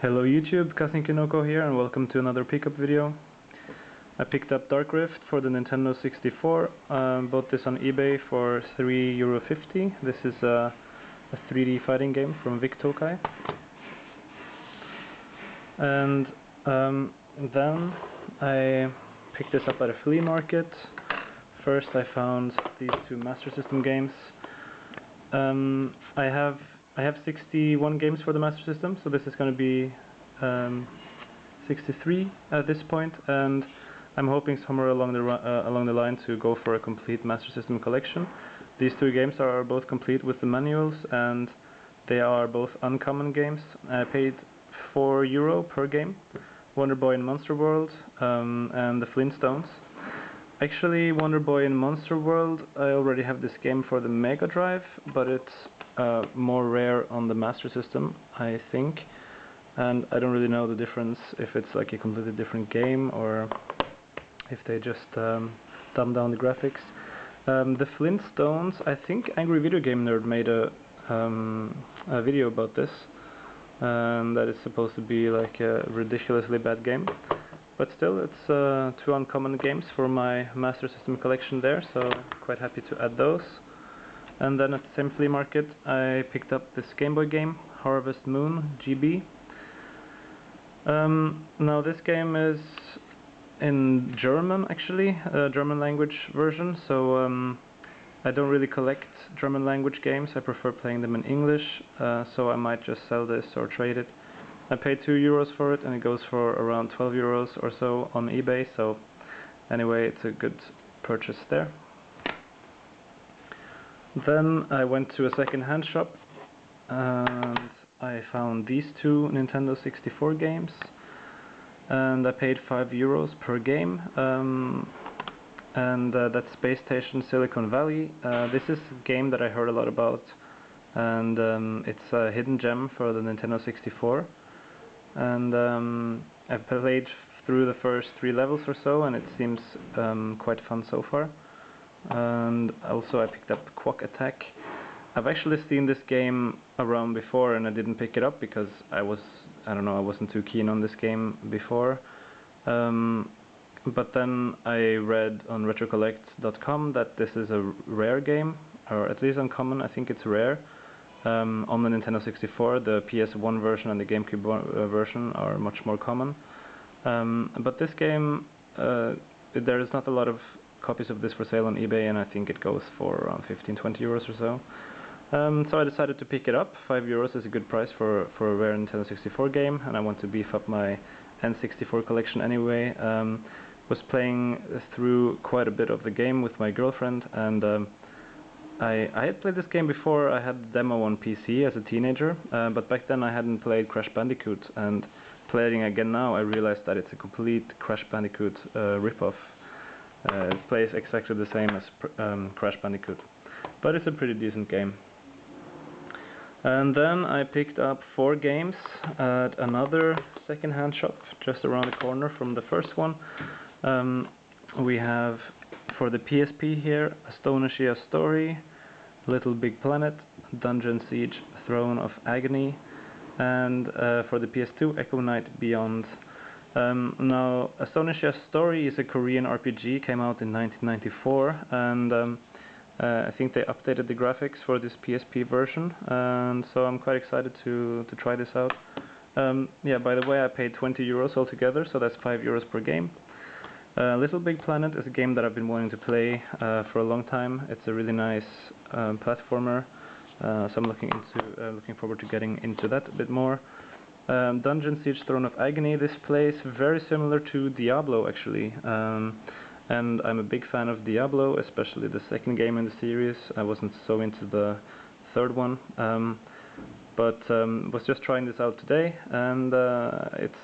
Hello YouTube, Kazinkinoko here and welcome to another pickup video. I picked up Dark Rift for the Nintendo 64, bought this on eBay for €3.50. This is a 3D fighting game from Vic Tokai. And then I picked this up at a flea market. First I found these two Master System games. I have 61 games for the Master System, so this is going to be 63 at this point, and I'm hoping somewhere along the line to go for a complete Master System collection. These two games are both complete with the manuals, and they are both uncommon games. I paid €4 per game, Wonder Boy and Monster World, and the Flintstones. Actually, Wonder Boy and Monster World, I already have this game for the Mega Drive, but it's more rare on the Master System, I think, and I don't really know the difference, if it's like a completely different game or if they just dumb down the graphics. The Flintstones, I think Angry Video Game Nerd made a video about this, and that it's supposed to be like a ridiculously bad game. But still, it's two uncommon games for my Master System collection there, so quite happy to add those. And then at the same flea market, I picked up this Game Boy game, Harvest Moon GB. Now this game is in German, actually, a German language version, so I don't really collect German language games. I prefer playing them in English, so I might just sell this or trade it. I paid €2 for it, and it goes for around €12 or so on eBay, so anyway, it's a good purchase there. Then I went to a second-hand shop and I found these two Nintendo 64 games, and I paid €5 per game, and that's Space Station Silicon Valley. This is a game that I heard a lot about, and it's a hidden gem for the Nintendo 64. And I played through the first 3 levels or so, and it seems quite fun so far. And also I picked up Quack Attack. I've actually seen this game around before, and I didn't pick it up because I wasn't too keen on this game before. But then I read on retrocollect.com that this is a rare game, or at least uncommon. I think it's rare. On the Nintendo 64, the PS1 version and the GameCube version are much more common. But this game, there is not a lot of copies of this for sale on eBay, and I think it goes for around 15-20 euros or so. So I decided to pick it up. €5 is a good price for a rare Nintendo 64 game, and I want to beef up my N64 collection anyway. Was playing through quite a bit of the game with my girlfriend, and I had played this game before. I had the demo on PC as a teenager, but back then I hadn't played Crash Bandicoot, and playing again now I realized that it's a complete Crash Bandicoot rip-off. It plays exactly the same as Crash Bandicoot, but it's a pretty decent game. And then I picked up 4 games at another second-hand shop just around the corner from the first one. We have, for the PSP here, Astonishia Story, Little Big Planet, Dungeon Siege, Throne of Agony, and for the PS2, Echo Knight Beyond. Now, Astonishia Story is a Korean RPG, came out in 1994, and I think they updated the graphics for this PSP version, and so I'm quite excited to try this out. Yeah, by the way, I paid €20 altogether, so that's €5 per game. Little Big Planet is a game that I've been wanting to play for a long time. It's a really nice platformer, so I'm looking forward to getting into that a bit more. Dungeon Siege Throne of Agony, this plays very similar to Diablo actually, and I'm a big fan of Diablo, especially the second game in the series. I wasn't so into the third one, but was just trying this out today, and it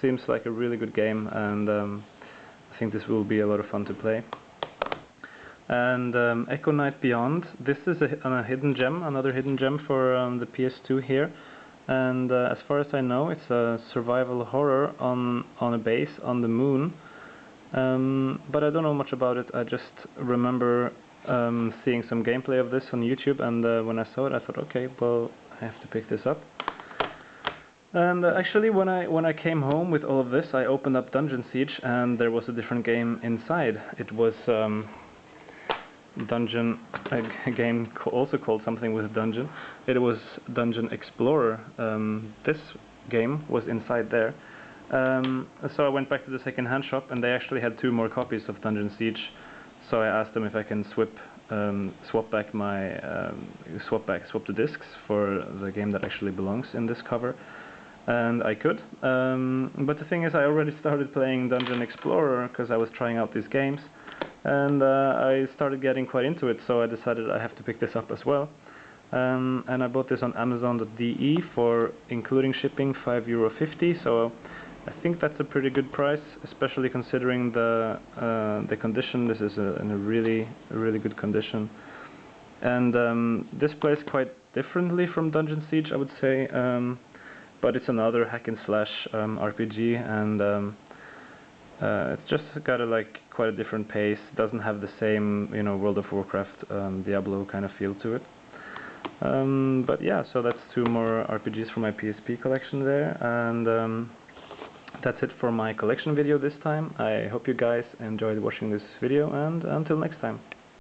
seems like a really good game, and I think this will be a lot of fun to play. And Echo Knight Beyond, this is a hidden gem, another hidden gem for the PS2 here, and as far as I know, it's a survival horror on a base on the moon, but I don't know much about it. I just remember seeing some gameplay of this on YouTube, and when I saw it I thought, okay, well, I have to pick this up. And actually, when I came home with all of this, I opened up Dungeon Siege, and there was a different game inside. It was a game also called something with Dungeon. It was Dungeon Explorer. This game was inside there. So I went back to the second-hand shop, and they actually had 2 more copies of Dungeon Siege. So I asked them if I can swap the discs for the game that actually belongs in this cover. And I could, but the thing is, I already started playing Dungeon Explorer because I was trying out these games, and I started getting quite into it, so I decided I have to pick this up as well. And I bought this on Amazon.de for, including shipping, €5.50, so I think that's a pretty good price, especially considering the condition. This is in a really good condition. And this plays quite differently from Dungeon Siege, I would say. But it's another hack and slash RPG, and it's just got quite a different pace. It doesn't have the same, World of Warcraft, Diablo kind of feel to it. But yeah, so that's 2 more RPGs from my PSP collection there, and that's it for my collection video this time. I hope you guys enjoyed watching this video, and until next time.